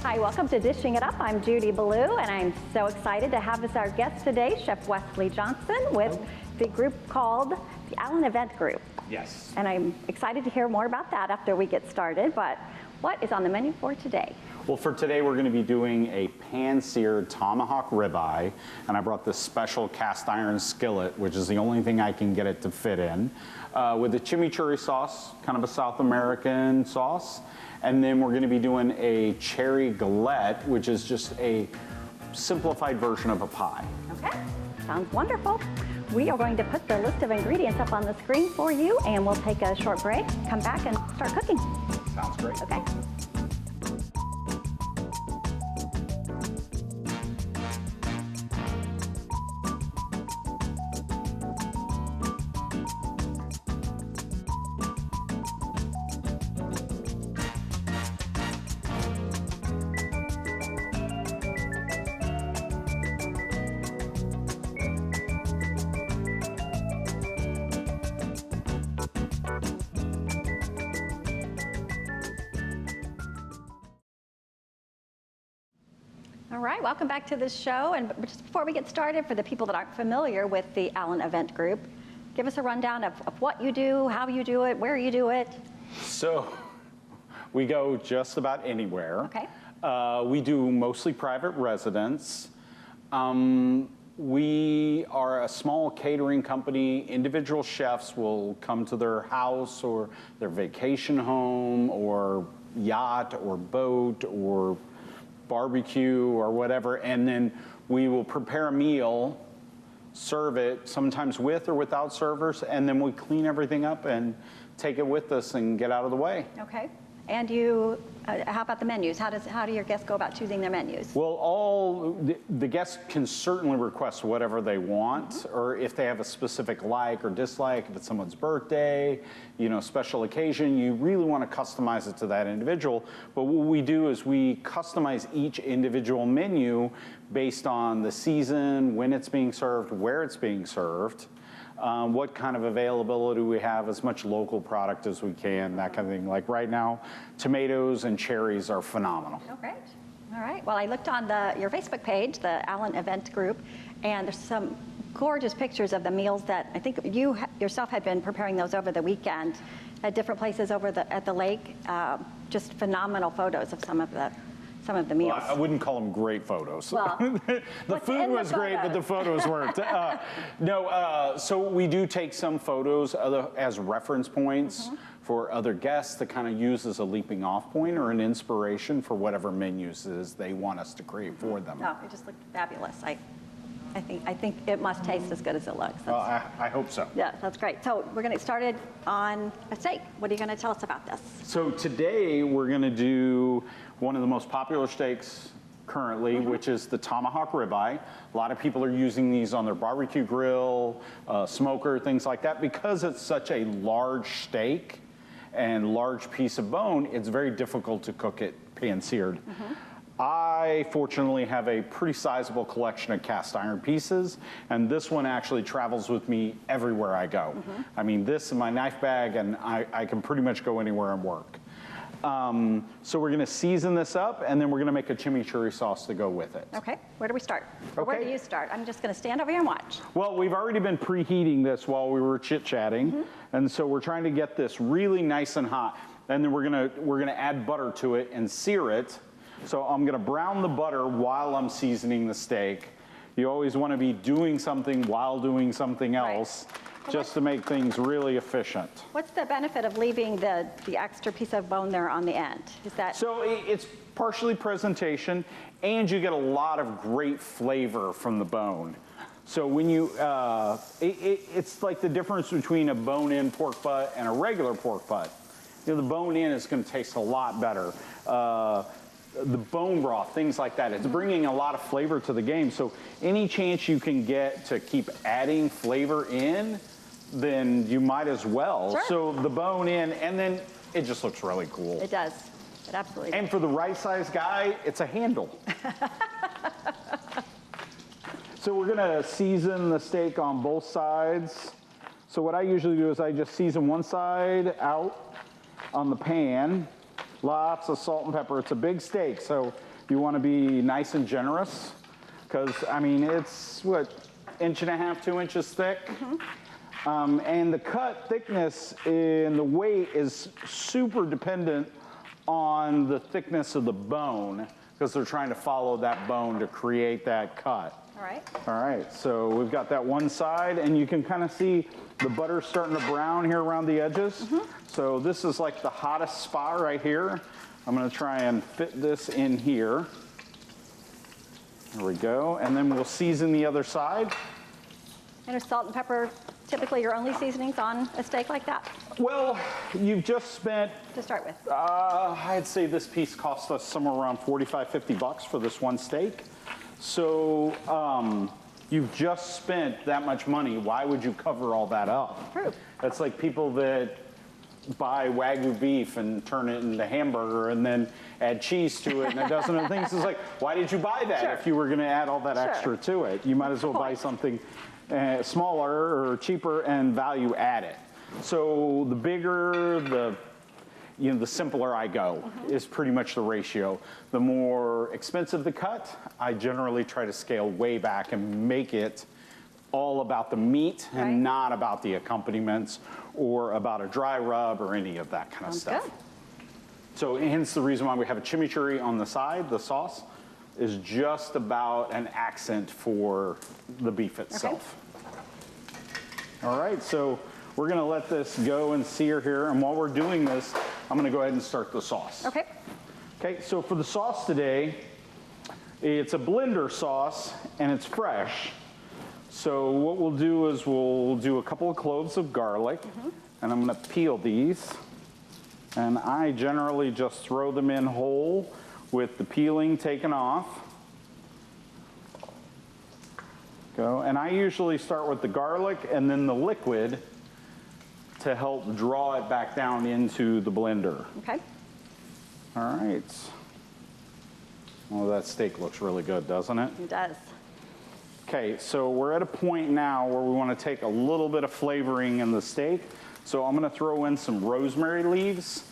Hi, welcome to Dishing It Up. I'm Judy Ballou, and I'm so excited to have as our guest today Chef Wesley Johnson with the group called the Allen Event Group. Yes. And I'm excited to hear more about that after we get started, but what is on the menu for today? Well, for today we're going to be doing a pan-seared tomahawk ribeye, and I brought this special cast iron skillet, which is the only thing I can get it to fit in, with a chimichurri sauce, kind of a South American sauce. And then we're going to be doing a cherry galette, which is just a simplified version of a pie. Okay, sounds wonderful. We are going to put the list of ingredients up on the screen for you, and we'll take a short break, come back and start cooking. Sounds great. Okay. All right, welcome back to the show. And just before we get started, for the people that aren't familiar with the Allen Event Group, give us a rundown of what you do, how you do it, where you do it. So we go just about anywhere. Okay. We do mostly private residence. We are a small catering company. Individual chefs will come to their house or their vacation home or yacht or boat or barbecue or whatever, and then we will prepare a meal, serve it, sometimes with or without servers, and then we clean everything up and take it with us and get out of the way. Okay. And you, how about the menus? How do your guests go about choosing their menus? Well, the guests can certainly request whatever they want, or if they have a specific like or dislike, if it's someone's birthday, special occasion, you really want to customize it to that individual. But what we do is we customize each individual menu based on the season, when it's being served, where it's being served. What kind of availability we have, as much local product as we can, that kind of thing. Like right now, tomatoes and cherries are phenomenal. Oh, great. All right. Well, I looked on your Facebook page, the Allen Event Group, and there's some gorgeous pictures of the meals that I think you yourself had been preparing those over the weekend at different places at the lake. Just phenomenal photos of some of the meals. Well, I wouldn't call them great photos. Well, the food was great, but the photos weren't. So we do take some photos as reference points for other guests to kind of use as a leaping off point or an inspiration for whatever menus it is they want us to create for them. No, it just looked fabulous. I think it must taste as good as it looks. I hope so. Yeah, that's great. So we're going to get started on a steak. What are you going to tell us about this? So today we're going to do one of the most popular steaks currently, which is the tomahawk ribeye. A lot of people are using these on their barbecue grill, smoker, things like that. Because it's such a large steak and large piece of bone, it's very difficult to cook it pan-seared. I fortunately have a pretty sizable collection of cast iron pieces, and this one actually travels with me everywhere I go. I mean, this in my knife bag, and I can pretty much go anywhere and work. So we're gonna season this up, and then we're gonna make a chimichurri sauce to go with it. Okay, where do we start? Or where do you start? I'm just gonna stand over here and watch. Well, we've already been preheating this while we were chit-chatting, and so we're trying to get this really nice and hot. And then we're gonna add butter to it and sear it. So I'm gonna brown the butter while I'm seasoning the steak. You always wanna be doing something while doing something else, just to make things really efficient. What's the benefit of leaving the extra piece of bone there on the end? Is that? So it's partially presentation, and you get a lot of great flavor from the bone. So when you, it's like the difference between a bone-in pork butt and a regular pork butt. The bone-in is gonna taste a lot better. The bone broth, things like that. It's bringing a lot of flavor to the game. So any chance you can get to keep adding flavor in, then you might as well. Sure. So the bone in, and then it just looks really cool. It does. It absolutely And does. for the right size guy, it's a handle. So we're gonna season the steak on both sides. So what I usually do is I just season one side out on the pan. Lots of salt and pepper. It's a big steak, so You want to be nice and generous because, I mean, it's, what, 1.5 to 2 inches thick? And the cut thickness and the weight is super dependent on the thickness of the bone because they're trying to follow that bone to create that cut. All right. All right, so we've got that one side, and you can kind of see the butter starting to brown here around the edges. So this is like the hottest spot right here. I'm gonna try and fit this in here. There we go, and then we'll season the other side. And is salt and pepper typically your only seasonings on a steak like that Well, you've just spent, to start with? I'd say this piece cost us somewhere around $45–50 for this one steak. So you've just spent that much money. Why would you cover all that up? True. That's like people that buy Wagyu beef and turn it into hamburger and then add cheese to it and a dozen other things. It's like, why did you buy that Sure. if you were going to add all that Sure. extra to it? You might as well buy something smaller or cheaper and value add it. So the bigger, the simpler I go is pretty much the ratio. The more expensive the cut, I generally try to scale way back and make it all about the meat and Right. not about the accompaniments or about a dry rub or any of that kind of Sounds stuff. good. So hence the reason why we have a chimichurri on the side, the sauce, is just about an accent for the beef itself. All right, so we're gonna let this go and sear here, and while we're doing this, I'm gonna go ahead and start the sauce. Okay. Okay, so for the sauce today, it's a blender sauce and it's fresh. So what we'll do is we'll do a couple of cloves of garlic, and I'm gonna peel these. And I generally just throw them in whole with the peeling taken off. Go, and I usually start with the garlic and then the liquid to help draw it back down into the blender. Okay. All right. Well, that steak looks really good, doesn't it? It does. Okay, so we're at a point now where we want to take a little bit of flavoring in the steak. So I'm going to throw in some rosemary leaves.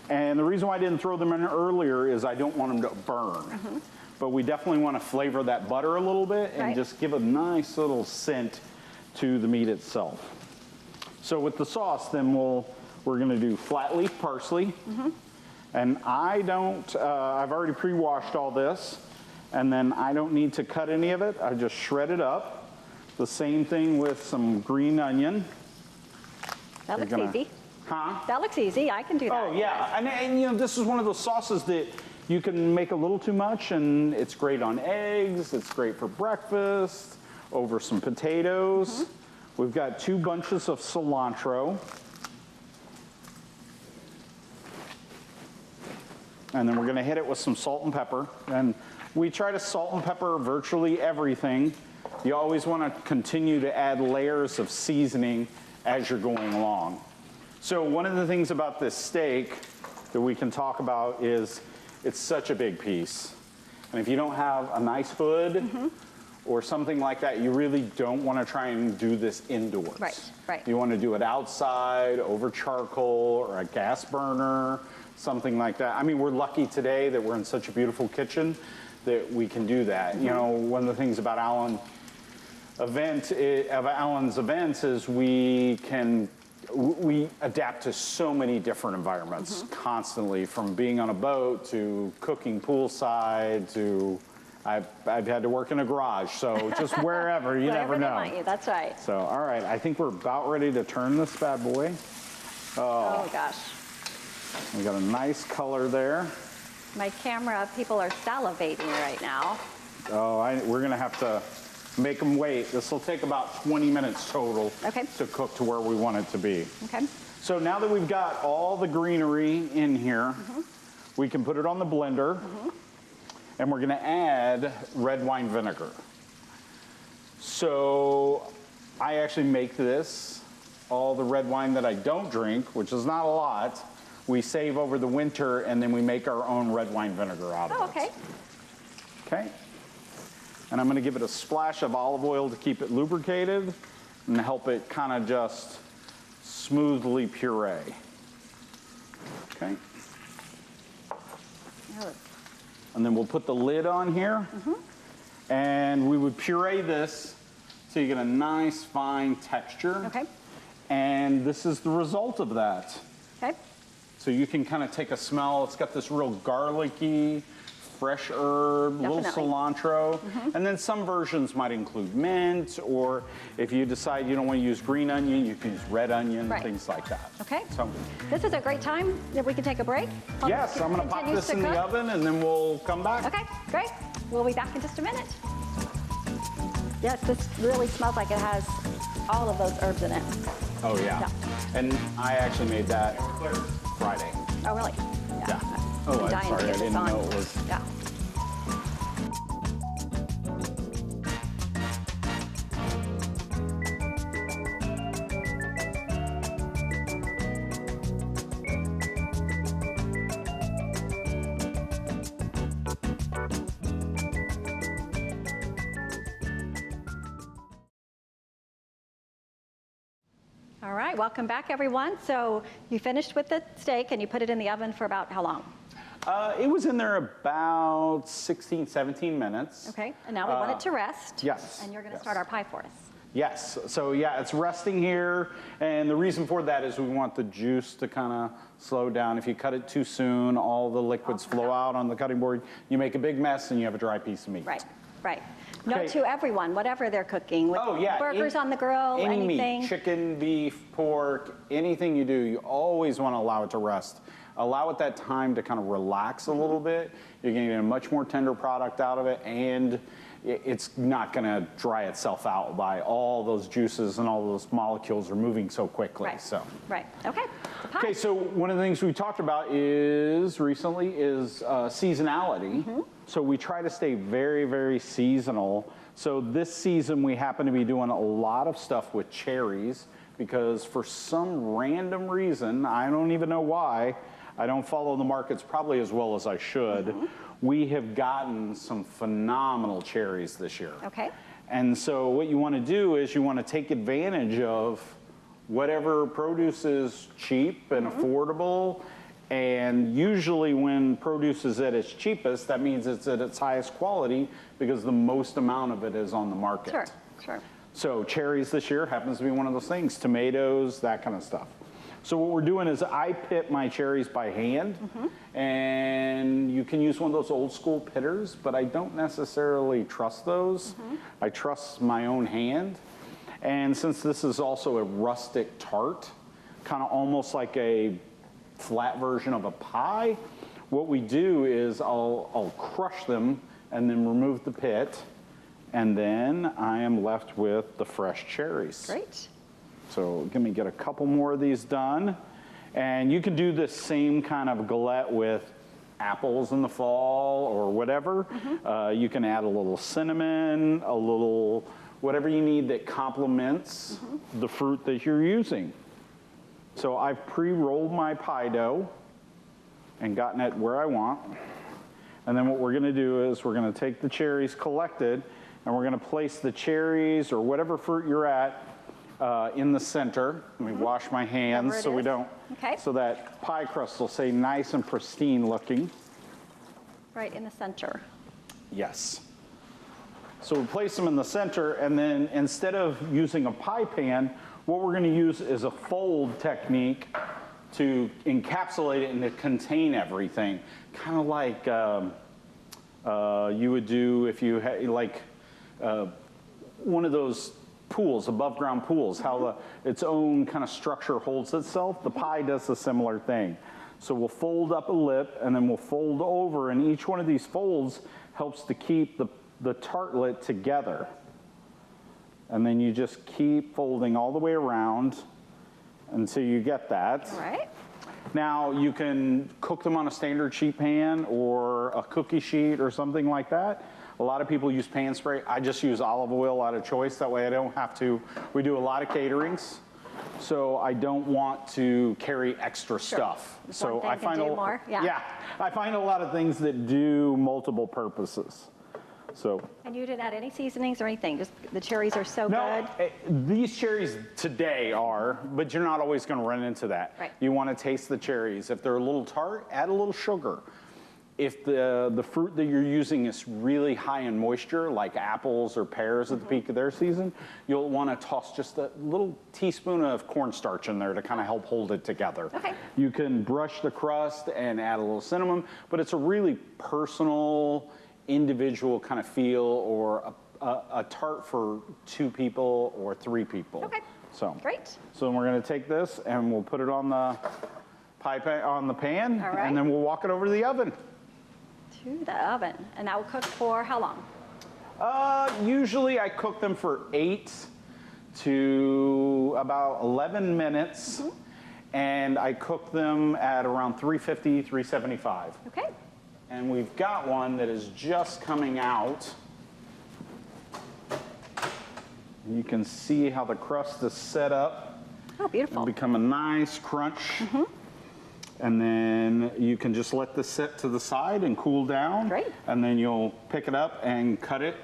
And the reason why I didn't throw them in earlier is I don't want them to burn. But we definitely want to flavor that butter a little bit and Right. just give a nice little scent to the meat itself. So with the sauce, then we're going to do flat leaf parsley. And I don't, I've already pre-washed all this, and then I don't need to cut any of it. I just shred it up. The same thing with some green onion. That looks gonna- easy. Huh? That looks easy. I can do that. Oh, yeah. And, you know, this is one of those sauces that you can make a little too much, and it's great on eggs. It's great for breakfast, over some potatoes. We've got 2 bunches of cilantro. And then we're gonna hit it with some salt and pepper. And we try to salt and pepper virtually everything. You always wanna continue to add layers of seasoning as you're going along. So one of the things about this steak that we can talk about is it's such a big piece. And if you don't have a nice hood or something like that, you really don't wanna try and do this indoors. Right, right. You wanna do it outside, over charcoal or a gas burner, something like that. I mean, we're lucky today that we're in such a beautiful kitchen that we can do that. You know, one of the things about Alan's events is we adapt to so many different environments constantly, from being on a boat to cooking poolside to I've had to work in a garage, so just wherever, you Wherever never they know. want you, that's right. So, all right, I think we're about ready to turn this bad boy. Oh gosh. We got a nice color there. My camera people are salivating right now. Oh, we're gonna have to make them wait. This will take about 20 minutes total Okay. to cook to where we want it to be. Okay. So now that we've got all the greenery in here, we can put it on the blender, and we're gonna add red wine vinegar. So I actually make this, all the red wine that I don't drink, which is not a lot, we save over the winter, and then we make our own red wine vinegar out of Oh, it. okay. Okay. And I'm gonna give it a splash of olive oil to keep it lubricated and help it kind of just smoothly puree. Okay. Oh, And then we'll put the lid on here. And we would puree this so you get a nice fine texture. Okay. And this is the result of that. Okay. So you can kind of take a smell. It's got this real garlicky, fresh herb, Definitely. little cilantro. And then some versions might include mint, or if you decide you don't want to use green onion, you can use red onion, Right. things like that. Okay. So, This is a great time that we can take a break. while yes, this I'm going to pop continues this in cook. the oven and then we'll come back. Okay, great. We'll be back in just a minute. Yes, this really smells like it has all of those herbs in it. Oh, yeah. And I actually made that Friday. Oh, really? Yeah. Oh, I'm dying to sorry. I get this didn't on. know it was. Yeah. All right, welcome back, everyone. So you finished with the steak and you put it in the oven for about how long? It was in there about 16, 17 minutes. Okay, and now we want it to rest. Yes. And you're going to start our pie for us. Yes. So yeah, it's resting here, and the reason for that is we want the juice to kind of slow down. If you cut it too soon, all the liquids flow out on the cutting board. You make a big mess, and you have a dry piece of meat. Right, right. No, Okay. to everyone, whatever they're cooking. With Oh yeah. burgers on the grill, any anything. meat, chicken, beef, pork, anything you do, you always want to allow it to rest. Allow it that time to kind of relax a little bit. You're going to get a much more tender product out of it, and it's not going to dry itself out by all those juices and all those molecules are moving so quickly. Right. So. Right. Okay. The pie. Okay, so one of the things we talked about recently is seasonality. So we try to stay very, very seasonal. So this season we happen to be doing a lot of stuff with cherries because for some random reason, I don't even know why, I don't follow the markets probably as well as I should. We have gotten some phenomenal cherries this year. Okay. And so what you want to do is you want to take advantage of whatever produce is cheap and affordable. And usually when produce is at its cheapest, that means it's at its highest quality because the most amount of it is on the market. Sure, sure. So cherries this year happens to be one of those things, tomatoes, that kind of stuff. So what we're doing is I pit my cherries by hand, and you can use one of those old school pitters, but I don't necessarily trust those. I trust my own hand. And since this is also a rustic tart, kind of almost like a flat version of a pie, what we do is I'll crush them and then remove the pit, and then I am left with the fresh cherries. Great. So let me get a couple more of these done. And you can do this same kind of galette with apples in the fall or whatever. You can add a little cinnamon, a little whatever you need that complements the fruit that you're using. So I've pre-rolled my pie dough and gotten it where I want. And then what we're going to do is we're going to take the cherries collected and we're going to place the cherries or whatever fruit you're at in the center. Let me wash my hands so we don't, so that pie crust will stay nice and pristine looking. Right in the center. Yes. So we place them in the center, and then instead of using a pie pan, what we're going to use is a fold technique to encapsulate it and to contain everything. Kind of like you would do if you had like one of those pools, above ground pools, how its own kind of structure holds itself. The pie does a similar thing. So we'll fold up a lip and then we'll fold over, and each one of these folds helps to keep the tartlet together. And then you just keep folding all the way around until you get that. All right. Now you can cook them on a standard sheet pan or a cookie sheet or something like that. A lot of people use pan spray. I just use olive oil out of choice. That way I don't have to. We do a lot of caterings, so I don't want to carry extra stuff. So I find more. Yeah, I find a lot of things that do multiple purposes. So. And you didn't add any seasonings or anything? Just the cherries are so good? These cherries today are, but you're not always going to run into that. Right. You want to taste the cherries. If they're a little tart, add a little sugar. If the fruit that you're using is really high in moisture, like apples or pears at the peak of their season, you'll want to toss just a little teaspoon of cornstarch in there to kind of help hold it together. Okay. You can brush the crust and add a little cinnamon, but it's a really personal, individual kind of feel, or a tart for 2 people or 3 people. Okay. So Great. So we're going to take this and we'll put it on the on the pan, All right. and then we'll walk it over to the oven. To the oven. And that will cook for how long? Usually I cook them for 8 to about 11 minutes, and I cook them at around 350, 375. Okay. And we've got one that is just coming out. You can see how the crust is set up. Oh, beautiful. It'll become a nice crunch. And then you can just let this sit to the side and cool down. Great. And then you'll pick it up and cut it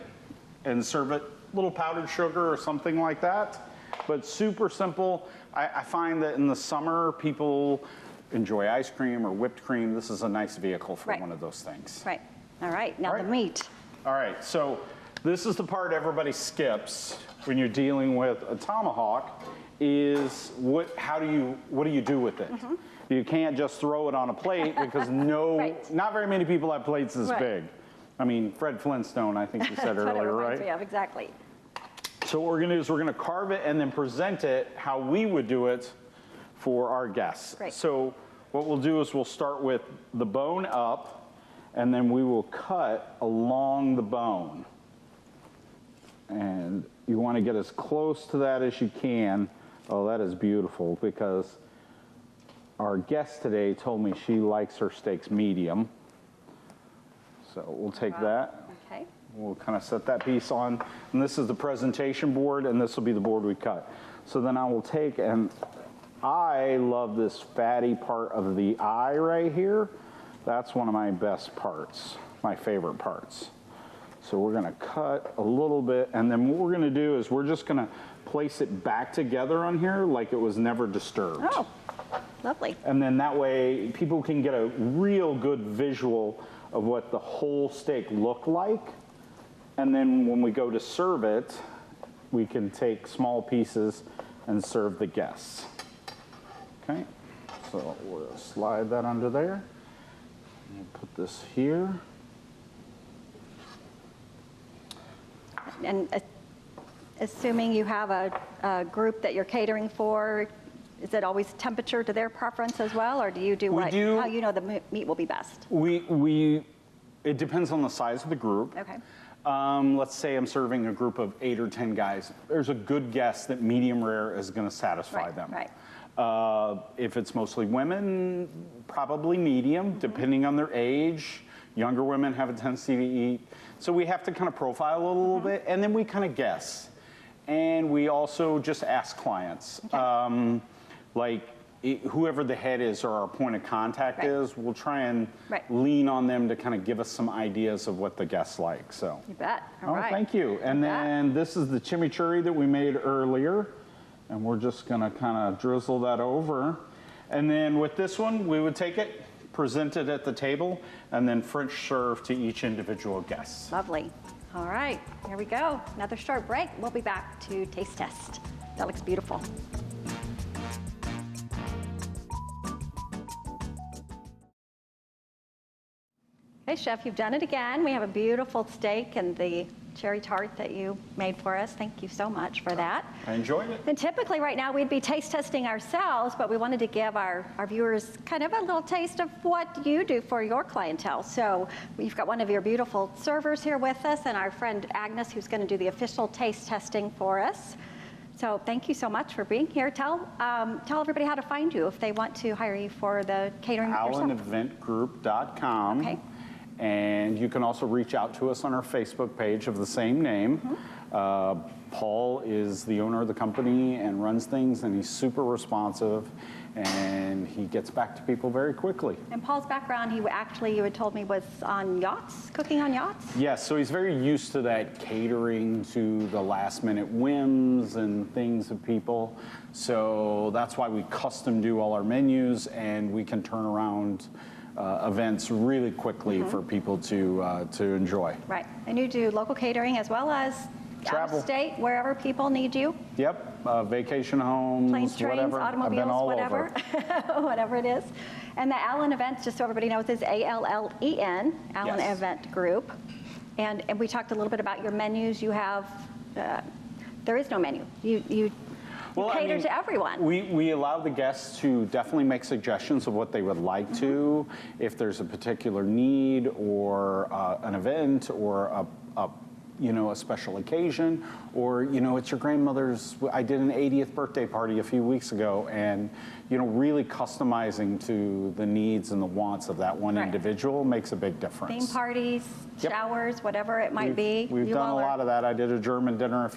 and serve it a little powdered sugar or something like that. But super simple. I find that in the summer, people enjoy ice cream or whipped cream. This is a nice vehicle for one of those things. Right. All right. Now All right. the meat. All right, so this is the part everybody skips when you're dealing with a tomahawk, is what do you do with it? You can't just throw it on a plate because not very many people have plates this big. I mean, Fred Flintstone, I think you said earlier, right? Yeah, exactly. So what we're gonna do is we're gonna carve it and then present it how we would do it for our guests. Great. So what we'll do is we'll start with the bone up, and then we will cut along the bone. And you wanna get as close to that as you can. Oh, that is beautiful, because our guest today told me she likes her steaks medium. So we'll take that. Okay. We'll kind of set that piece on. And this is the presentation board, and this will be the board we cut. So then I will take, and I love this fatty part of the eye right here. That's one of my best parts, my favorite parts. So we're gonna cut a little bit, and then what we're gonna do is we're just gonna place it back together on here like it was never disturbed. Oh, lovely. And then that way people can get a real good visual of what the whole steak looked like. And then when we go to serve it, we can take small pieces and serve the guests. Okay, so we'll slide that under there. And put this here. And assuming you have a group that you're catering for, is it always temperature to their preference as well, or do you do how you know the meat will be best? It depends on the size of the group. Okay. Let's say I'm serving a group of 8 or 10 guys. There's a good guess that medium rare is going to satisfy them. Right. If it's mostly women, probably medium, depending on their age. Younger women have a tendency to eat. So we have to kind of profile a little bit, and then we kind of guess. And we also just ask clients. Okay. Whoever the head is or our point of contact is, we'll try and lean on them to kind of give us some ideas of what the guests like. So. You bet. All right. Thank you. And then this is the chimichurri that we made earlier. And we're just gonna kind of drizzle that over. And then with this one, we would take it, present it at the table, and then French serve to each individual guest. Lovely. All right, here we go. Another short break. We'll be back to taste test. That looks beautiful. Hey, Chef, you've done it again. We have a beautiful steak and the cherry tart that you made for us. Thank you so much for that. I enjoyed it. And typically right now we'd be taste testing ourselves, but we wanted to give our viewers kind of a little taste of what you do for your clientele. So we've got one of your beautiful servers here with us, and our friend Agnes, who's going to do the official taste testing for us. So thank you so much for being here. Tell everybody how to find you if they want to hire you for the catering yourself. AllenEventGroup.com. Okay. And you can also reach out to us on our Facebook page of the same name. Paul is the owner of the company and runs things, and he's super responsive, and he gets back to people very quickly. And Paul's background, you had told me, was on yachts, cooking on yachts? Yes, so he's very used to that catering to the last minute whims and things of people. So that's why we custom do all our menus, and we can turn around events really quickly for people to enjoy. Right. And you do local catering as well as Travel. out of state, wherever people need you? Yep, vacation homes, Planes, trains, whatever. I've been automobiles, all whatever. over. Whatever it is. And the Allen Events, just so everybody knows, is ALLEN, Allen Yes. Event Group. And we talked a little bit about your menus. You have, there is no menu. You Well, I cater mean, to everyone. We allow the guests to definitely make suggestions of what they would like to, if there's a particular need or an event or a special occasion, or it's your grandmother's. I did an 80th birthday party a few weeks ago, and really customizing to the needs and the wants of that one Right. individual makes a big difference. Theme parties, Yep. showers, whatever it might be. We've You done a all are- lot of that. I did a German dinner a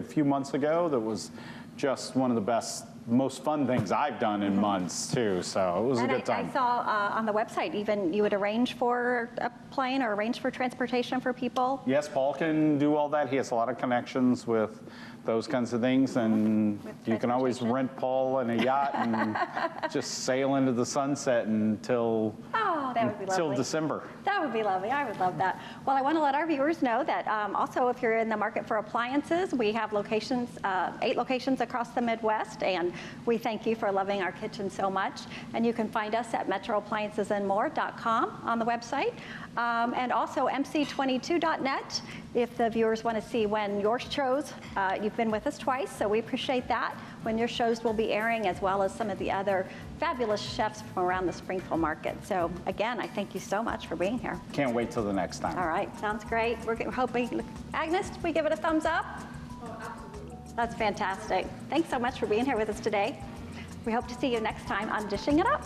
few months ago that was just one of the best, most fun things I've done in months too. So it was a And good time. I saw on the website even you would arrange for a plane or arrange for transportation for people. Yes, Paul can do all that. He has a lot of connections with those kinds of things, and With you can always transportation. rent Paul in a yacht and just sail into the sunset until Oh, that would be lovely. December. That would be lovely. I would love that. Well, I want to let our viewers know that also if you're in the market for appliances, we have locations, 8 locations across the Midwest, and we thank you for loving our kitchen so much. And you can find us at metroappliancesandmore.com on the website, and also mc22.net if the viewers want to see when your shows, you've been with us twice, so we appreciate that, when your shows will be airing, as well as some of the other fabulous chefs from around the Springfield market. So again, I thank you so much for being here. Can't wait till the next time. All right, sounds great. We're hoping, Agnes, we give it a thumbs up? Oh, absolutely. That's fantastic. Thanks so much for being here with us today. We hope to see you next time on Dishing It Up.